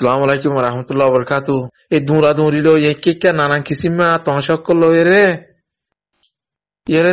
Assalamu alaikum warahmatullahi wabarakatuh. Dura duri lo ye kikka nanan kisima tonsok lo yere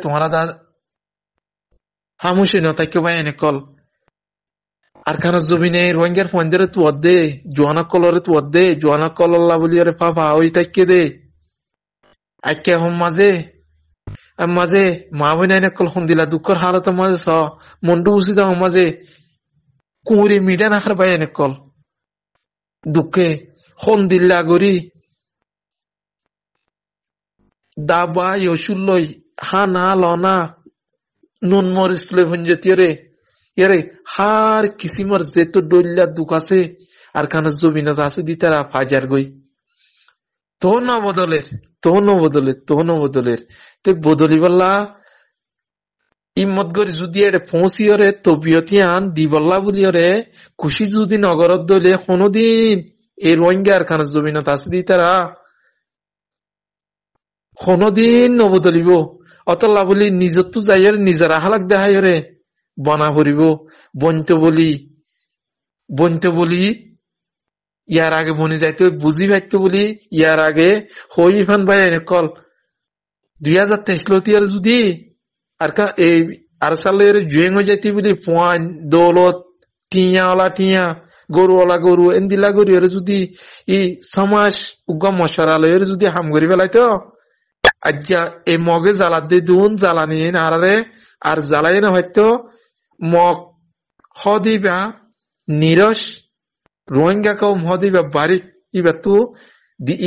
tomara da hamushi no takyo bayane kol. Arkana zubine ronger fondere tu odde joana kolore tu odde joana kololla buli yere papa oi takke de. Akke hom maze mabine ne kol hundila dukkar halata maze sa mundu usida maze kuri midan akhar bayane kol. দুঃখে হন্দিল্লা গরি দাবা ইয়সুল্লই হানা লনা নুন Morris লই ভঞ্জতিরে ইয়ারে হার কিসিমর যেত ডইল্লা দুঃখ আছে আর কান জমিনত আছে দিতারা ফাজার গই তো ন বদলের তে বদলি বল্লা ইম্মত গরি যদি এর পৌঁছিয়রে তবিয়তিয়ান দিবল্লা বলিয়রে খুশি যদি নগরত দলে কোনদিন এই রোহিঙ্গার খান জমিনত আছে দি তারা কোনদিন নবদলিব অতল্লা বলি নিজত যাইয়ের নিজের আহালাক দেহাইরে বনা ভরিব বনতে বলি ইয়ার আগে বনি যাইতে বুঝি পাইতে বলি ইয়ার আগে হই ফান ভাই কল 2023 লতিয়ার যদি আর এই আর সালের জুয়েং হয়ে যাইতে বলি পয়েন দৌলত টিয়াওয়ালা টিয়া গরুওয়ালা গরু এন্দিলা গরু এর যদি ই সমাজ উগ্র মশারালয়ের যদি হাম করি ফেলাইতো আজ্জা এই মগে জ্বালা দিয়ে দুন জ্বালানি আরে আর জ্বালাই না হয়তো মগ হদিবা নিরস রোহিঙ্গা কম হদিবা বাড়ি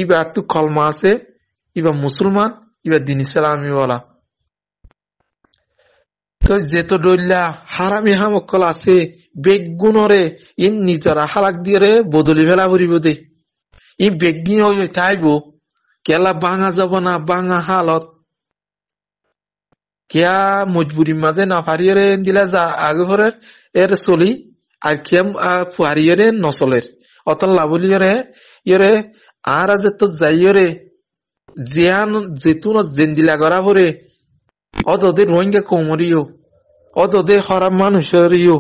ইবার তু কলমা আছে ইবা মুসলমান ইবা দিন ইসলামী ওয়ালা তো যেতো ডইল্লা হারামি হামকল আছে বেগুনরে ইন নিজরা হালাক দিয়ে বদলি ফেলা করিব দে ই বেগিন হয়ে তাইব কেলা বাঙা যাব না বাঙা হালত কেয়া মজবুরির মাঝে না ফারিয়ে দিলা যা আগে ভরে এর চলি আর কেম ফারিয়ে নচলের অতল লাভলিয়রে ইয়রে আর আজ তো যাইয়রে জিয়ান যেতুন জেন্দিলা করা ভরে অদদে রোহিঙ্গা কোমরিও অদদে খারাপ মানুষেরিও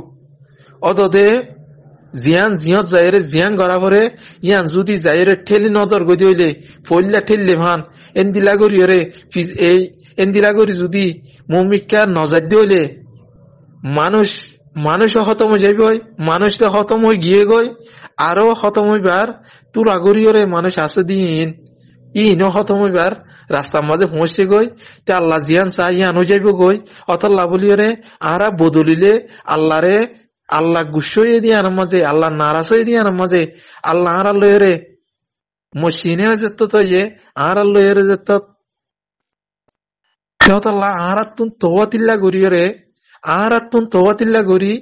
অদদে জিয়ান জিয়ত যাইরে জিয়ান গড়া ভরে ইয়ান যদি যাইরে ঠেলি নদর গদি হইলে ফইল্লা ঠেললে ভান এন্দিলা গরিয়রে এই এন্দিলা গরি যদি মুমিকা নজার হইলে মানুষ খতম হয়ে যাইব মানুষ তো খতম হয়ে গিয়ে গই আরো খতম হইবার তোর আগরিয়রে মানুষ আছে দিন ইনো খতম হইবার রাস্তার মাঝে পৌঁছে গই তে আল্লাহ জিয়ান চাই ইয়ানো যাইব গই অতল্লা বলিয়রে আরা বদলিলে আল্লাহরে আল্লাহ গুস্স হয়ে দিয়ে আনার মাঝে আল্লাহ নারাজ হয়ে দিয়ে আনার মাঝে আল্লাহ আর লয়েরে মসিনে যেত তো ইয়ে আর লয়েরে যেত আল্লাহ আর তুন তোয়াতিল্লা গরিয়রে আর তুন তোয়াতিল্লা গরি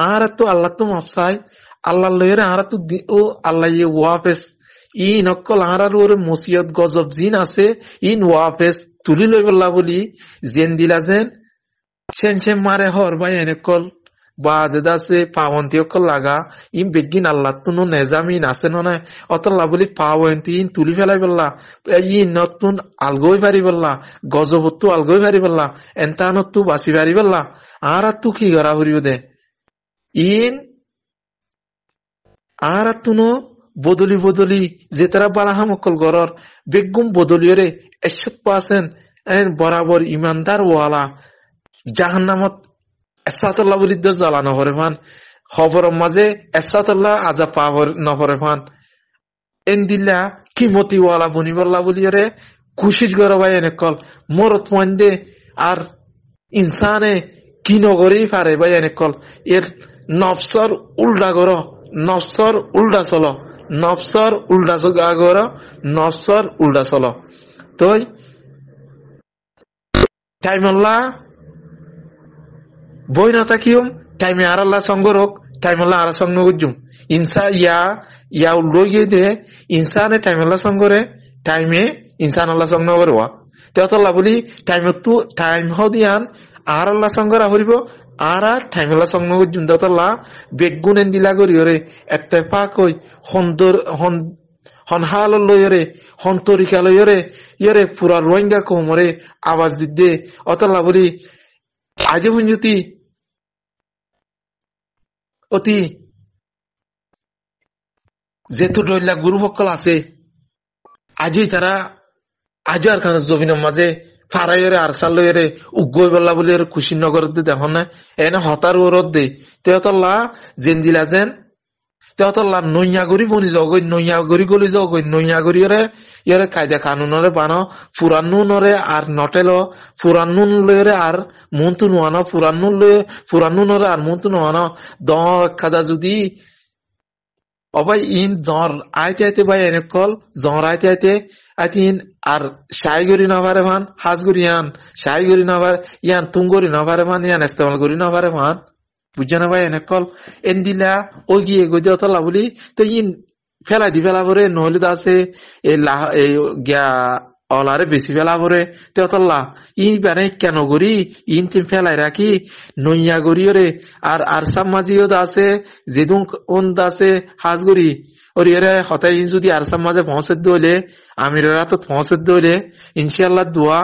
আর তো আল্লাহ তো মাপসাই আল্লাহ লয়েরে আর তো ও আল্লাহ ইয়ে ওয়াফেস ই নকল আরার ওরে মসিয়ত গজব জিন আছে ইন ওয়াফেস তুলি লই বললা বলি জেন দিলা যেন সেন মারে হর ভাই এনেকল বা দেদাসে পাওয়ন্তি অকল লাগা ইম বেগিন আল্লাহ তুনো নেজামিন আছে নয় অতল্লা বলি পাওয়ন্তি ইন তুলি ফেলাই বললা ই নতুন আলগই পারি বললা গজবত্তু আলগই পারি বললা এন্তানত্তু বাসি পারি বললা আর তু কি করা করিব দে ইন আর তুনো বদলি যে তারা বারাহাম অকল গরর বেগুম বদলিয়রে 100% বরাবর ইমানদার ওয়ালা জাহান্নামত এসাতুল্লাহ বলিদ্দ জ্বালানো করে ফান খবর মাঝে এসাতুল্লাহ আজা পাওয়ার নপরে ফান এন্দিল্লা কিমতি ওয়ালা বনিবল্লা বলিয়রে খুশির গর ভাই এনে কল মরত মন্দে আর ইনসানে কি নগরী পারে ভাই এনে কল এর নফসর উল্টা গর নফসর উল্টা চলো নফসর উল্টা গর নফসর উল্টা চলো তই টাইমল্লা বই না থাকিম টাইমে আর আল্লাহ সঙ্গ রোক টাইম আল্লাহ আর সঙ্গ গুজুম ইনসা ইয়া উল্টো গিয়ে দে ইনসানে টাইম আল্লাহ সঙ্গরে টাইমে ইনসান আল্লাহ সঙ্গ করবা তেতল্লা বলি টাইম হদিয়ান আর আল্লাহ সঙ্গরা হরিব আর টাইম আল্লাহ সঙ্গ গুজুম তেতল্লা বেগুন দিলা করিয়রে একটা পাক হই হনহাল লয়রে হন্তরিকা লয়রে ইয়রে পুরা রোহিঙ্গা কোমরে আওয়াজ দিদে অতল্লা বলি আজ পঞ্জতি অতি যেহেতু ডইলা গুরু সকল আছে আজি তারা আজ আর খান জমিনের মাঝে ফারাইরে আর সালরে উগ্গই বল্লা বলে কুশিনগর দেখো না এনে হতার ওরত দে তেতল্লা জেন দিলা যেন তেতল্লা নইয়াগরি বনি জগই নইয়াগরি গলি জগই নইয়াগরিরে ইয়ারে কায়দা কানুনরে বানো ফুরানুনরে আর নটেল ফুরানুন লরে আর মন্তু নোয়ানো ফুরানুনরে আর মন্তু নোয়ানো দ খাদা যদি অবাই ইন জ্বর আইতে আইতে ভাই এনে কল জ্বর আইতে আইতে আইতিন আর সাই গরি না পারে ভান হাজ গরি আন সাই গরি না পারে ইয়ান তুম গরি না পারে ভান ইয়ান ইস্তেমাল গরি না পারে ভান বুঝছে না ভাই এনে কল এন দিলা ওই গিয়ে গই দিয়ে তলা বলি তো ইন ফেলাই দি ফেলা পরে নহলে তো আছে এই গিয়া অলারে বেশি ফেলা পরে তেতল্লা ই বারে কেন করি ইন তিন ফেলাই রাখি নইয়া করি ওরে আর সামাজিও আছে যেদুন ওন আছে হাজ করি ওর এরে হতাই ইন যদি আর সামাজে পৌঁছে দইলে আমিরা তো পৌঁছে দইলে ইনশাআল্লাহ দোয়া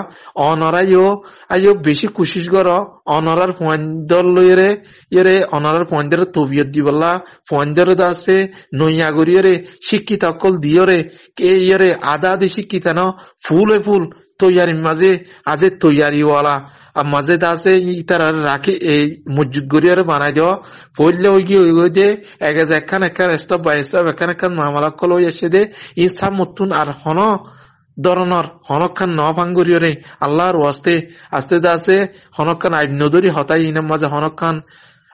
অনরাইও আইও বেশি কুশিস কর অনরার পয়েন্টর লইরে এরে অনরার পয়েন্টের তবিয়ত দিবল্লা পয়েন্টের আছে নইয়া করি ওরে শিক্ষিত অকল দিয়রে কে ইয়ে আদা আদি শিক্ষিত ন ফুল তৈয়ারি মাঝে আজে তৈয়ারিওয়ালা আর মাঝে আছে ইতার রাখি এই মসজিদ গড়িয়ারে বানাই দেওয়া পড়লে ওই গিয়ে ওই দে একখান স্টপ বাই স্টপ একখান মামলা কল ওই এসে দে ই সাম মতুন আর হন ধরনের হনখান ন ভাঙ্গরিয়রে আল্লাহর ওয়াস্তে আস্তে আছে হনখান আইন নদরি হতাই ইনার মাঝে হনখান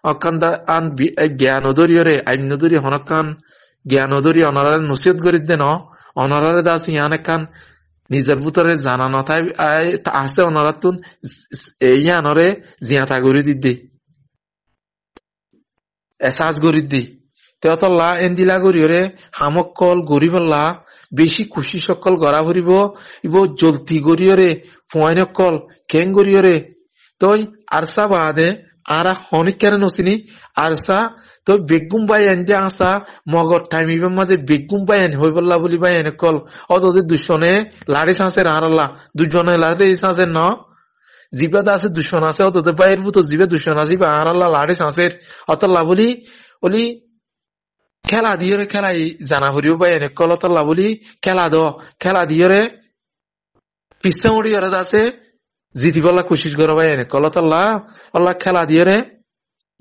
অখান আন জ্ঞান দরিয়রে আইন নদরি হনখান জ্ঞান দরি অনারারে নসিহত করি দে ন অনারারে দাস ইয়ান এখান নিজের ভিতরে জানা নথাই আছে অনারাতুন এই আনরে জিয়াতা গড়ি দিদি এসাজ গড়ি দি তেতল্লা এন্দিলা গড়িয়রে হামকল গরিবল্লা বেশি খুশি সকল গড়া ভরিব ইব জলতি গড়িয়রে ফুয়াইনকল কেং গড়িয়রে তই আরসা বাদে আরা হনিক কেন নসিনি আরসা তো বেগুম বাই এনজে আসা মগর টাইম ইবের মাঝে বেগুম বাই এন হই বললা বলি বাই এনে কল অতদের দুশনে লাড়ি সাঁসের আরাল্লা দুজনে লাড়ি সাঁসের ন জিবাদ আছে দুশন আছে অতদের বাইয়ের বুতো জিবে দুশন আছে বা আরাল্লা লাড়ি সাঁসের অতল্লা বলি বলি খেলা দিয়রে খেলাই জানা হরিও বাই এনে কল অতল্লা বলি খেলা দিয়রে পিসা উড়ি ওরা আছে জিতি বলা কুশিস করো বাই এনে কল অতল্লা আল্লাহ খেলা দিয়রে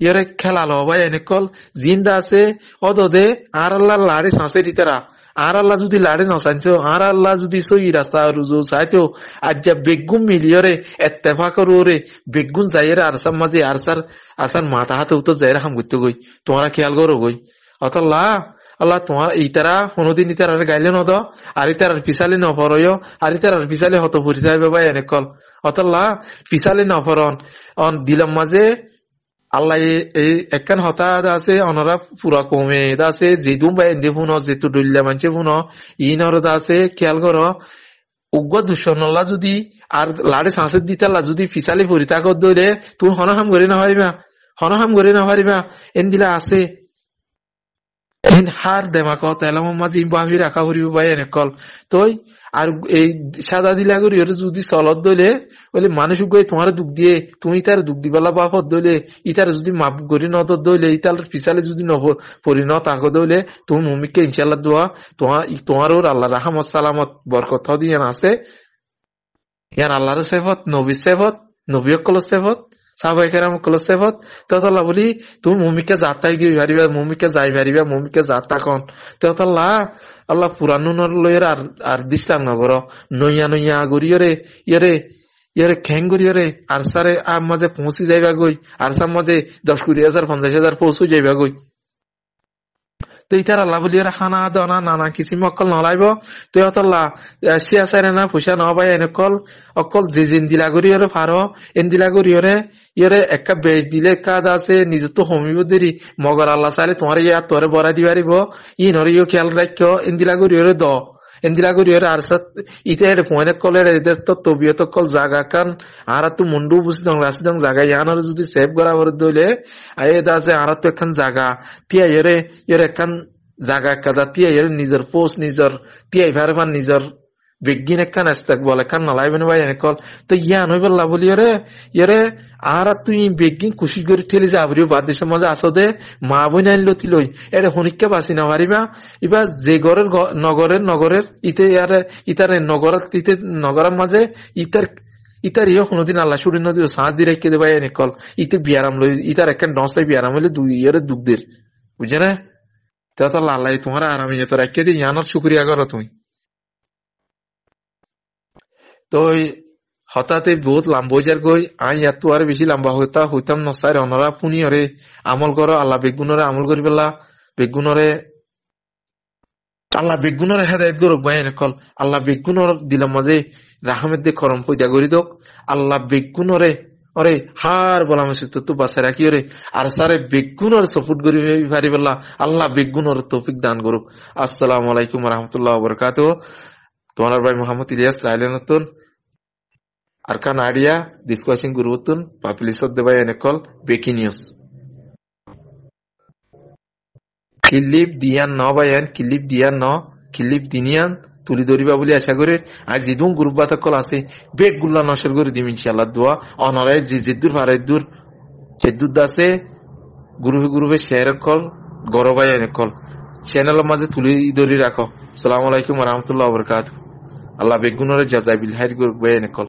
ইয়রে খেলা লো ভাই এনে কল জিন্দা আছে অদদে আর আল্লাহ লাড়ি সাঁসে দিতারা আর আল্লাহ যদি লাড়ি নসাইছো আর আল্লাহ যদি সই রাস্তা রুজু চাইতো আজ বেগুন মিলিয়রে এত্তেফা করোরে বেগুন যাইরে আরসার মাঝে আরসার মাথা হাতে উত্তর যাইরে হাম করতে গই তোমরা খেয়াল করো গই অতল্লাহ আল্লাহ তোমার ইতারা কোনদিন ইতারার গাইলে নদ আর ইতারার পিছালে নপরয় আর ইতারার পিছালে হত পরিচয় ভাই এনে কল অতল্লাহ পিছালে নপরন অন দিলাম মাঝে আল্লাহ এই একখান হতা আছে অনরা পুরা কমে আছে যেদুম বা এন্দে ফুন যেহেতু ডল্লা মানছে ফুন ইনর আছে খেয়াল কর উগ্র দুঃসনল্লা যদি আর লাড়ে সাঁসের দিতাল্লা যদি ফিসালি পরি থাক দইলে তুমি হনহাম করে না পারিবা এন দিলা আছে হার দেমাক তেলাম মাঝে বাহি রাখা পড়িব বা এনে কল তই আর এই সাদা দিলা করি যদি চলত দইলে বলে মানুষ গই তোমার দুঃখ দিয়ে তুমি তার দুঃখ দিবালা বাপত দইলে ইতার যদি মাপ করি নত দইলে ইতার পিছালে যদি পরি ন তাক দইলে তুমি মমিকে ইনশাল্লাহ দোয়া তোমার ওর আল্লাহ রাহমত সালামত বরকত দিয়ে আছে ইয়ান আল্লাহর সেফত নবী সেফত নবী অকল সেফত সাহাবায়ে কেরাম অকল সেফত ততলা বলি তুমি মমিকে যাতাই গিয়ে পারিবা মমিকে যাই পারিবা মমিকে যাতা কন ততলা আল্লাহ পুরানুনর লয়ের আর দৃষ্টান নগর নইয়া গড়িয়রে ইয়রে খেং গড়িয়রে আর সারে আর মাঝে পৌঁছি যাইবা গই আর সার মাঝে 10,000 50,000 পৌঁছে যাইবা গই তো ইতার আল্লাহ বলি খানা দানা নানা কিছু অকল নলাইব তো অতল্লাহ শিয়া সারে না পয়সা নবাই এনেকল অকল যে দিলা গড়িয়রে ফারো দিলা গড়িয়রে ইয়রে একটা বেশ দিলে কাজ আছে নিজে তো হমিব দেরি মগর আল্লাহ চাইলে তোমার ইয়া তোরে বড়াই দিবারিব ইনর ইয়ে খেয়াল রাখো ইন্দিলা গড়িয়রে দ ইন্দিলা গড়িয়রে আর ইতে পয়নে কলের এদের তো তবিয়ত কল জাগা কান আর তো মুন্ডু বুঝি দং রাশি দং জাগা ইয়ানোর যদি সেভ করা করে দইলে আয়েদ আছে আর তো একখান জাগা তিয়া ইয়রে একখান জাগা কাদা তিয়া নিজের পোস্ট নিজের তিয়াই ভারমান নিজের বেগিন একখান আস্তাক বলে একখান নালাইবেন ভাই এনেকল তো ইয়ান হই বললা বলি ইয়ারে আর তুই বেগিন কুশি করে ঠেলে যাবরিও বাদ দেশের মাঝে আসদে মা বই আনলো তিলই এটা হনিককে বাঁচি না পারিবা এবার যে নগরের ইতে ইতারে নগরের মাঝে ইতার কোনোদিন আল্লাহ সুরি নদী সাঁজ দিয়ে রেখে দেবাই এনেকল ইতে বিয়ারাম লই ইতার একখান ডসাই বিয়ারাম হইলে দুই দুঃখদের বুঝে না তো আল্লাহ তোমার আরামে যেত রেখে দিয়ে ইয়ানোর শুক্রিয়া করো তুমি তো হঠাৎ বহুত লম্বা যার গই আই ইয়াত তো আর বেশি লম্বা হইতাম নসাই অনরা পুনি হরে আমল করো আল্লাহ বেগুনরে আমল করি পেলা বেগুনরে আল্লাহ বেগুনরে হেদায়ত করুক ভাই এনেকল আল্লাহ বেগুনর দিলাম মাঝে রাহমের দিয়ে করম পয়দা করি দোক আল্লাহ বেগুনরে অরে হার বলা মেসে তো বাসা রাখি ওরে আর সারে বেগুনর সপোর্ট করি পারি পেলা আল্লাহ বেগুনর তৌফিক দান করুক। আসসালামু আলাইকুম রহমতুল্লাহ বরকাতুহু। তোমার ভাই Mohammad Ilias রাইলেনতুন Arkan idea discussing gurutun papilisod devay enekol breaking news. Kilip diyan no bayan kilip dinian তুলি ধরিবা বলে আশা করি আজ যেদুন গ্রুপ বাতা কল আছে বেগ গুল্লা নসর করে দিম ইনশাআল্লাহ দোয়া অনারায় জিদ্দুর ফারাইদুর চেদ্দুর দাসে গ্রুপে শেয়ার কল গরবাই এনেকল চ্যানেলের মাঝে তুলি ধরি রাখো। আসসালামু আলাইকুম ওয়া রাহমাতুল্লাহি ওয়া বারাকাতুহু। আল্লাহ বেগুনরে জাযাই বিল হাইর করবে এনেকল।